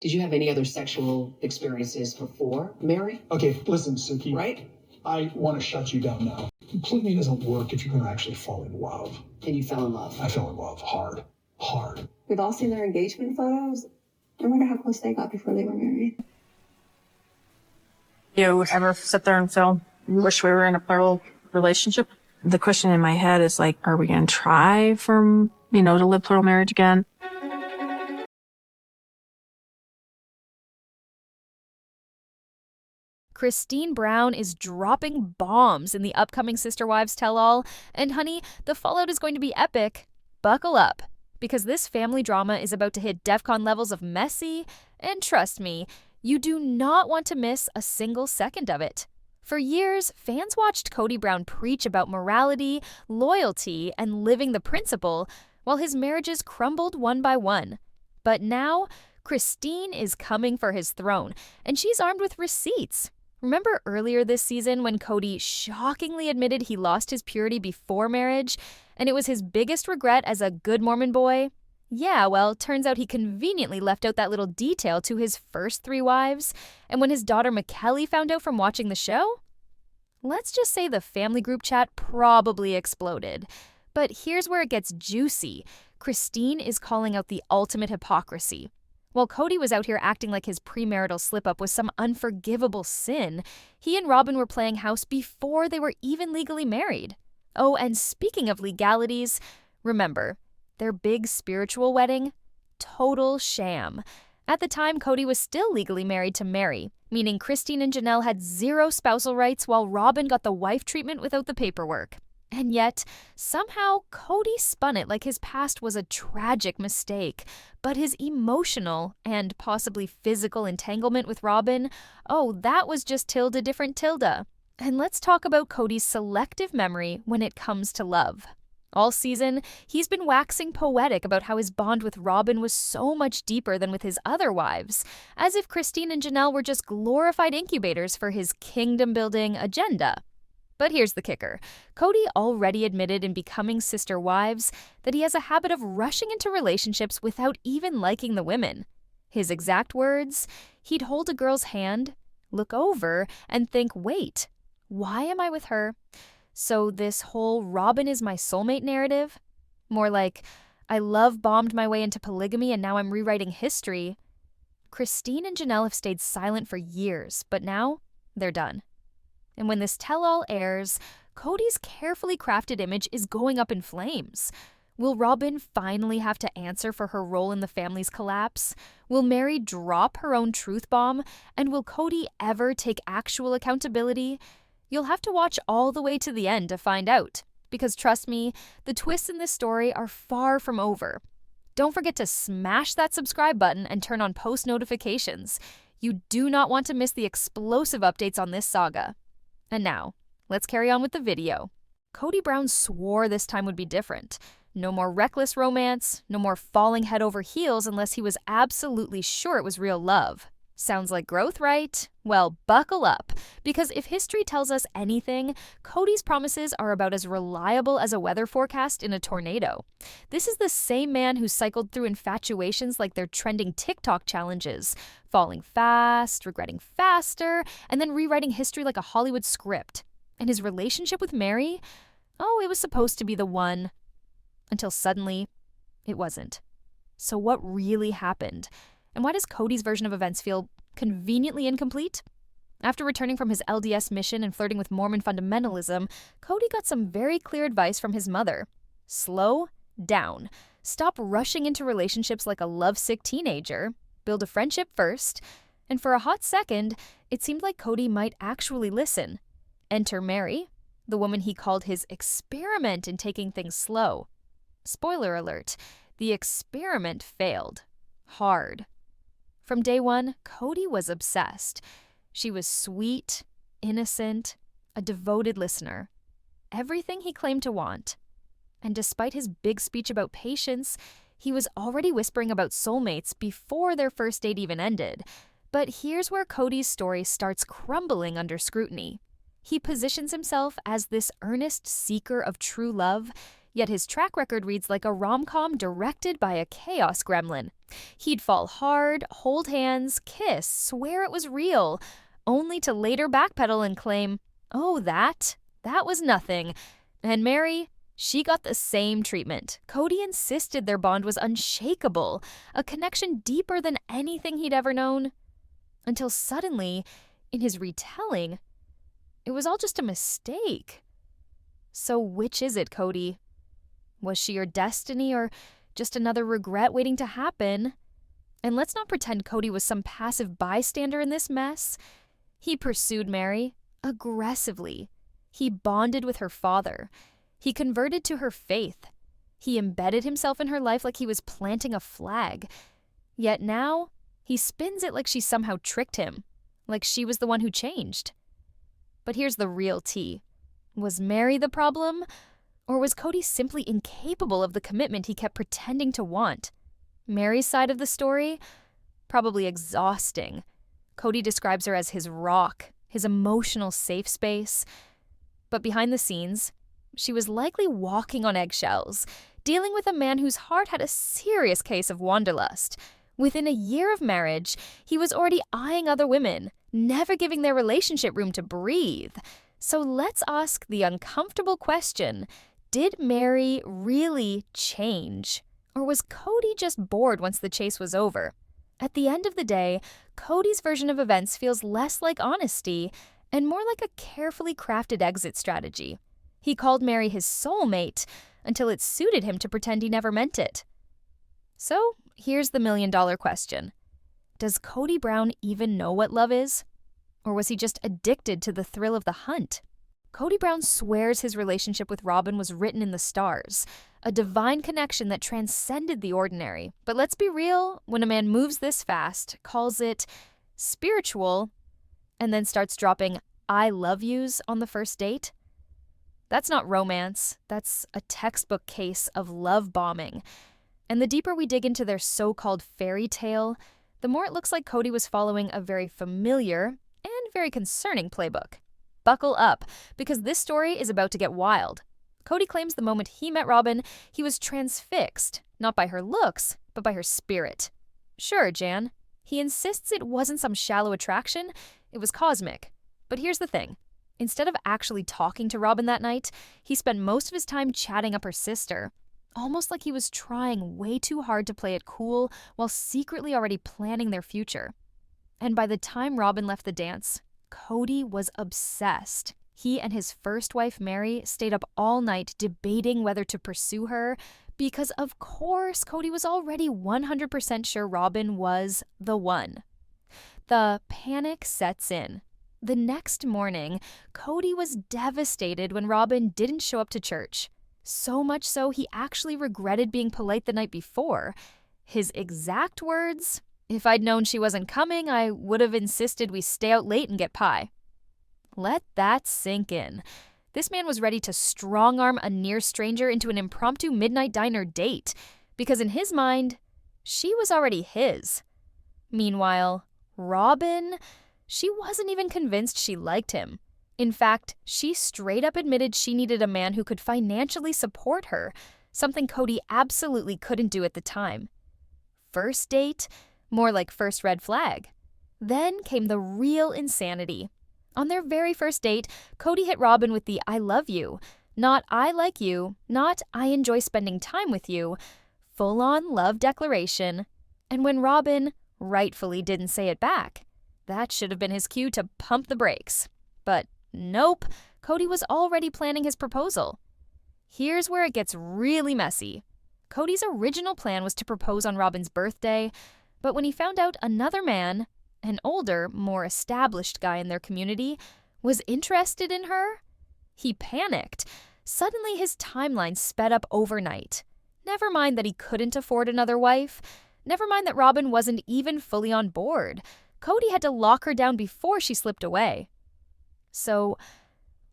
Did you have any other sexual experiences before Mary? Okay, listen, Suki. Right? I want to shut you down now. Polygamy doesn't work if you're going to actually fall in love. And you fell in love? I fell in love hard. Hard. We've all seen their engagement photos. I wonder how close they got before they were married. You ever sit there and feel, you wish we were in a plural relationship? The question in my head is like, are we going to try to live plural marriage again? Christine Brown is dropping bombs in the upcoming Sister Wives tell-all, and honey, the fallout is going to be epic. Buckle up, because this family drama is about to hit DEFCON levels of messy, and trust me, you do not want to miss a single second of it. For years, fans watched Kody Brown preach about morality, loyalty, and living the principle, while his marriages crumbled one by one. But now, Christine is coming for his throne, and she's armed with receipts. Remember earlier this season when Kody shockingly admitted he lost his purity before marriage, and it was his biggest regret as a good Mormon boy? Yeah, well, turns out he conveniently left out that little detail to his first 3 wives, and when his daughter McKelly found out from watching the show? Let's just say the family group chat probably exploded. But here's where it gets juicy. Christine is calling out the ultimate hypocrisy. While Kody was out here acting like his premarital slip-up was some unforgivable sin, he and Robyn were playing house before they were even legally married. Oh, and speaking of legalities, remember, their big spiritual wedding? Total sham. At the time, Kody was still legally married to Mary, meaning Christine and Janelle had 0 spousal rights while Robyn got the wife treatment without the paperwork. And yet, somehow, Kody spun it like his past was a tragic mistake. But his emotional and possibly physical entanglement with Robyn, oh, that was just tilde different tilde. And let's talk about Kody's selective memory when it comes to love. All season, he's been waxing poetic about how his bond with Robyn was so much deeper than with his other wives, as if Christine and Janelle were just glorified incubators for his kingdom-building agenda. But here's the kicker. Kody already admitted in Becoming Sister Wives that he has a habit of rushing into relationships without even liking the women. His exact words, he'd hold a girl's hand, look over, and think, wait, why am I with her? So this whole Robyn is my soulmate narrative? More like, I love-bombed my way into polygamy and now I'm rewriting history. Christine and Janelle have stayed silent for years, but now they're done. And when this tell-all airs, Kody's carefully crafted image is going up in flames. Will Robyn finally have to answer for her role in the family's collapse? Will Mary drop her own truth bomb? And will Kody ever take actual accountability? You'll have to watch all the way to the end to find out. Because trust me, the twists in this story are far from over. Don't forget to smash that subscribe button and turn on post notifications. You do not want to miss the explosive updates on this saga. And now, let's carry on with the video. Kody Brown swore this time would be different. No more reckless romance, no more falling head over heels unless he was absolutely sure it was real love. Sounds like growth, right? Well, buckle up, because if history tells us anything, Kody's promises are about as reliable as a weather forecast in a tornado. This is the same man who cycled through infatuations like they're trending TikTok challenges, falling fast, regretting faster, and then rewriting history like a Hollywood script. And his relationship with Mary? Oh, it was supposed to be the one. Until suddenly, it wasn't. So what really happened? And why does Kody's version of events feel conveniently incomplete? After returning from his LDS mission and flirting with Mormon fundamentalism, Kody got some very clear advice from his mother. Slow down. Stop rushing into relationships like a lovesick teenager. Build a friendship first. And for a hot second, it seemed like Kody might actually listen. Enter Mary, the woman he called his experiment in taking things slow. Spoiler alert, the experiment failed. Hard. From day one, Kody was obsessed. She was sweet, innocent, a devoted listener. Everything he claimed to want. And despite his big speech about patience, he was already whispering about soulmates before their first date even ended. But here's where Kody's story starts crumbling under scrutiny. He positions himself as this earnest seeker of true love, Yet his track record reads like a rom-com directed by a chaos gremlin. He'd fall hard, hold hands, kiss, swear it was real, only to later backpedal and claim, oh, that was nothing. And Mary, she got the same treatment. Kody insisted their bond was unshakable, a connection deeper than anything he'd ever known. Until suddenly, in his retelling, it was all just a mistake. So which is it, Kody? Was she your destiny or just another regret waiting to happen? And let's not pretend Kody was some passive bystander in this mess. He pursued Mary aggressively. He bonded with her father. He converted to her faith. He embedded himself in her life like he was planting a flag. Yet now, he spins it like she somehow tricked him, like she was the one who changed. But here's the real tea. Was Mary the problem? Or was Kody simply incapable of the commitment he kept pretending to want? Mary's side of the story? Probably exhausting. Kody describes her as his rock, his emotional safe space. But behind the scenes, she was likely walking on eggshells, dealing with a man whose heart had a serious case of wanderlust. Within a year of marriage, he was already eyeing other women, never giving their relationship room to breathe. So let's ask the uncomfortable question, did Mary really change? Or was Kody just bored once the chase was over? At the end of the day, Kody's version of events feels less like honesty and more like a carefully crafted exit strategy. He called Mary his soulmate until it suited him to pretend he never meant it. So here's the million-dollar question. Does Kody Brown even know what love is? Or was he just addicted to the thrill of the hunt? Kody Brown swears his relationship with Robyn was written in the stars, a divine connection that transcended the ordinary. But let's be real, when a man moves this fast, calls it spiritual, and then starts dropping I love yous on the first date, that's not romance, that's a textbook case of love bombing. And the deeper we dig into their so-called fairy tale, the more it looks like Kody was following a very familiar and very concerning playbook. Buckle up, because this story is about to get wild. Kody claims the moment he met Robyn, he was transfixed, not by her looks, but by her spirit. Sure, Jan. He insists it wasn't some shallow attraction, it was cosmic. But here's the thing. Instead of actually talking to Robyn that night, he spent most of his time chatting up her sister, almost like he was trying way too hard to play it cool while secretly already planning their future. And by the time Robyn left the dance, Kody was obsessed. He and his first wife, Mary, stayed up all night debating whether to pursue her because, of course, Kody was already 100% sure Robyn was the one. The panic sets in. The next morning, Kody was devastated when Robyn didn't show up to church. So much so he actually regretted being polite the night before. His exact words, "If I'd known she wasn't coming, I would have insisted we stay out late and get pie." Let that sink in. This man was ready to strong-arm a near stranger into an impromptu midnight diner date, because in his mind, she was already his. Meanwhile, Robyn, she wasn't even convinced she liked him. In fact, she straight up admitted she needed a man who could financially support her, something Kody absolutely couldn't do at the time. First date? More like first red flag. Then came the real insanity. On their very first date, Kody hit Robyn with the I love you, not I like you, not I enjoy spending time with you, full-on love declaration. And when Robyn rightfully didn't say it back, that should have been his cue to pump the brakes. But nope, Kody was already planning his proposal. Here's where it gets really messy. Kody's original plan was to propose on Robyn's birthday, but when he found out another man, an older, more established guy in their community, was interested in her, he panicked. Suddenly his timeline sped up overnight. Never mind that he couldn't afford another wife. Never mind that Robyn wasn't even fully on board. Kody had to lock her down before she slipped away. So,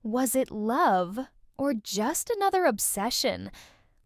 was it love or just another obsession?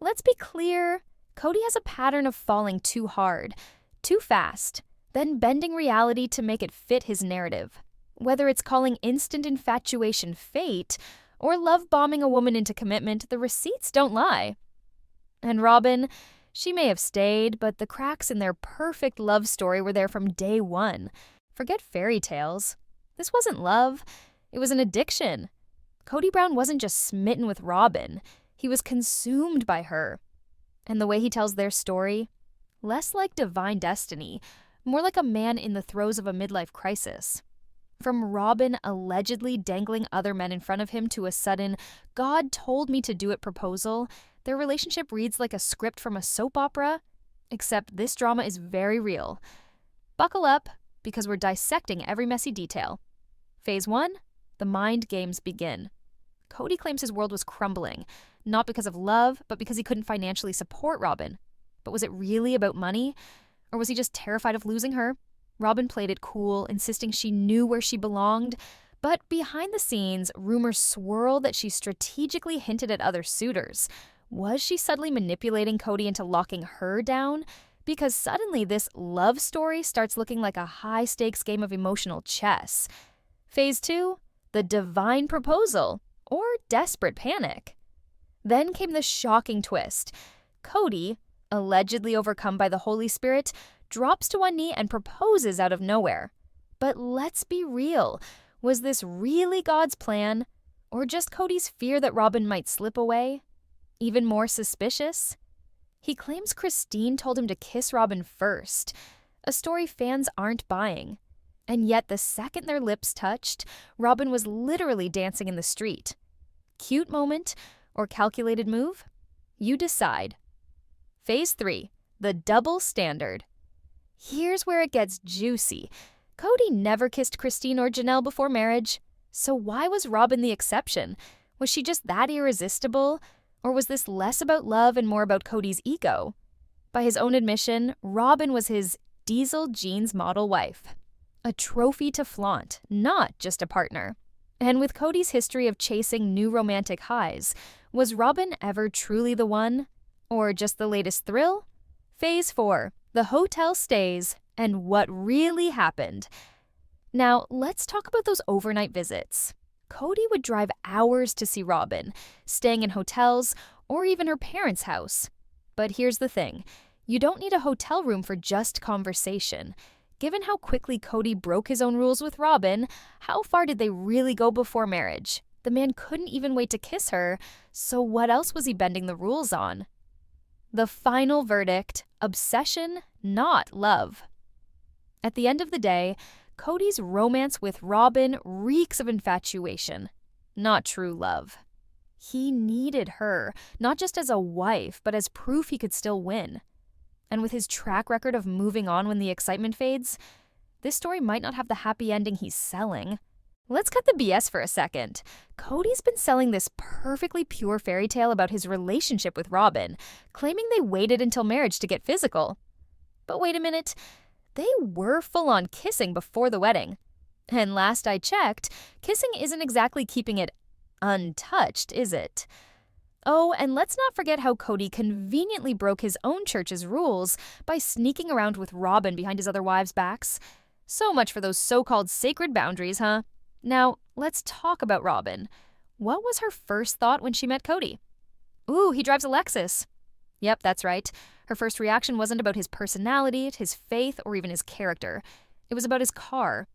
Let's be clear, Kody has a pattern of falling too hard, too fast, then bending reality to make it fit his narrative. Whether it's calling instant infatuation fate, or love bombing a woman into commitment, the receipts don't lie. And Robyn, she may have stayed, but the cracks in their perfect love story were there from day one. Forget fairy tales. This wasn't love. It was an addiction. Kody Brown wasn't just smitten with Robyn. He was consumed by her. And the way he tells their story, less like divine destiny, more like a man in the throes of a midlife crisis. From Robyn allegedly dangling other men in front of him to a sudden, God told me to do it proposal, their relationship reads like a script from a soap opera, except this drama is very real. Buckle up, because we're dissecting every messy detail. Phase 1, the mind games begin. Kody claims his world was crumbling, not because of love, but because he couldn't financially support Robyn. But was it really about money? Or was he just terrified of losing her? Robyn played it cool, insisting she knew where she belonged. But behind the scenes, rumors swirl that she strategically hinted at other suitors. Was she subtly manipulating Kody into locking her down? Because suddenly this love story starts looking like a high-stakes game of emotional chess. Phase 2, the divine proposal, or desperate panic. Then came the shocking twist. Kody, allegedly overcome by the Holy Spirit, drops to one knee and proposes out of nowhere. But let's be real. Was this really God's plan? Or just Kody's fear that Robyn might slip away? Even more suspicious? He claims Christine told him to kiss Robyn first, a story fans aren't buying. And yet the second their lips touched, Robyn was literally dancing in the street. Cute moment or calculated move? You decide. Phase 3, the double standard. Here's where it gets juicy. Kody never kissed Christine or Janelle before marriage. So why was Robyn the exception? Was she just that irresistible? Or was this less about love and more about Kody's ego? By his own admission, Robyn was his diesel jeans model wife. A trophy to flaunt, not just a partner. And with Kody's history of chasing new romantic highs, was Robyn ever truly the one? Or just the latest thrill? Phase 4, the hotel stays, and what really happened. Now, let's talk about those overnight visits. Kody would drive hours to see Robyn, staying in hotels or even her parents' house. But here's the thing. You don't need a hotel room for just conversation. Given how quickly Kody broke his own rules with Robyn, how far did they really go before marriage? The man couldn't even wait to kiss her, so what else was he bending the rules on? The final verdict, obsession, not love. At the end of the day, Kody's romance with Robyn reeks of infatuation, not true love. He needed her, not just as a wife, but as proof he could still win. And with his track record of moving on when the excitement fades, this story might not have the happy ending he's selling. Let's cut the BS for a second. Kody's been selling this perfectly pure fairy tale about his relationship with Robyn, claiming they waited until marriage to get physical. But wait a minute, they were full-on kissing before the wedding. And last I checked, kissing isn't exactly keeping it untouched, is it? Oh, and let's not forget how Kody conveniently broke his own church's rules by sneaking around with Robyn behind his other wives' backs. So much for those so-called sacred boundaries, huh? Now, let's talk about Robyn. What was her first thought when she met Kody? Ooh, he drives a Lexus. Yep, that's right. Her first reaction wasn't about his personality, his faith, or even his character. It was about his car.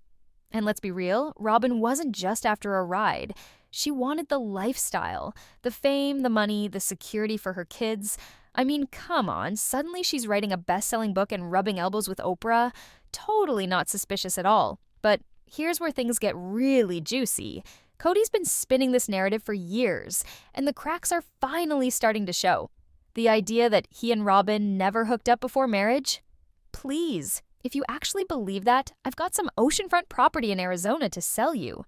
And let's be real, Robyn wasn't just after a ride. She wanted the lifestyle, the fame, the money, the security for her kids. I mean, come on, suddenly she's writing a best-selling book and rubbing elbows with Oprah. Totally not suspicious at all. But here's where things get really juicy. Kody's been spinning this narrative for years, and the cracks are finally starting to show. The idea that he and Robyn never hooked up before marriage? Please, if you actually believe that, I've got some oceanfront property in Arizona to sell you.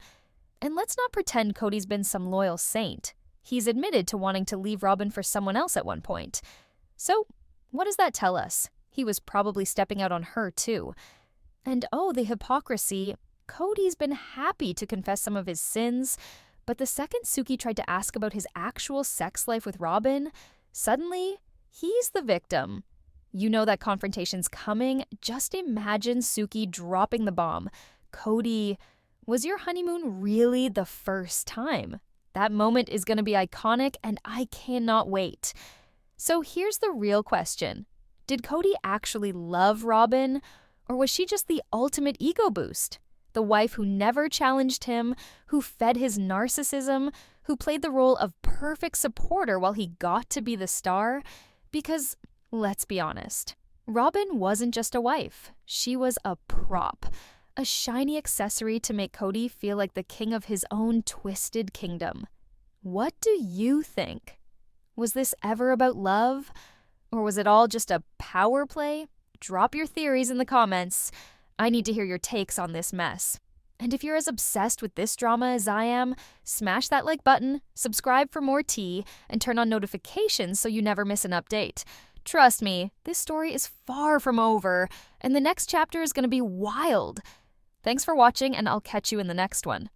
And let's not pretend Kody's been some loyal saint. He's admitted to wanting to leave Robyn for someone else at one point. So, what does that tell us? He was probably stepping out on her too. And oh, the hypocrisy. Kody's been happy to confess some of his sins, but the second Suki tried to ask about his actual sex life with Robyn, suddenly, he's the victim. You know that confrontation's coming. Just imagine Suki dropping the bomb. Kody, was your honeymoon really the first time? That moment is going to be iconic, and I cannot wait. So here's the real question. Did Kody actually love Robyn, or was she just the ultimate ego boost? The wife who never challenged him, who fed his narcissism, who played the role of perfect supporter while he got to be the star? Because, let's be honest, Robyn wasn't just a wife. She was a prop, a shiny accessory to make Kody feel like the king of his own twisted kingdom. What do you think? Was this ever about love? Or was it all just a power play? Drop your theories in the comments. I need to hear your takes on this mess. And if you're as obsessed with this drama as I am, smash that like button, subscribe for more tea, and turn on notifications so you never miss an update. Trust me, this story is far from over, and the next chapter is going to be wild. Thanks for watching, and I'll catch you in the next one.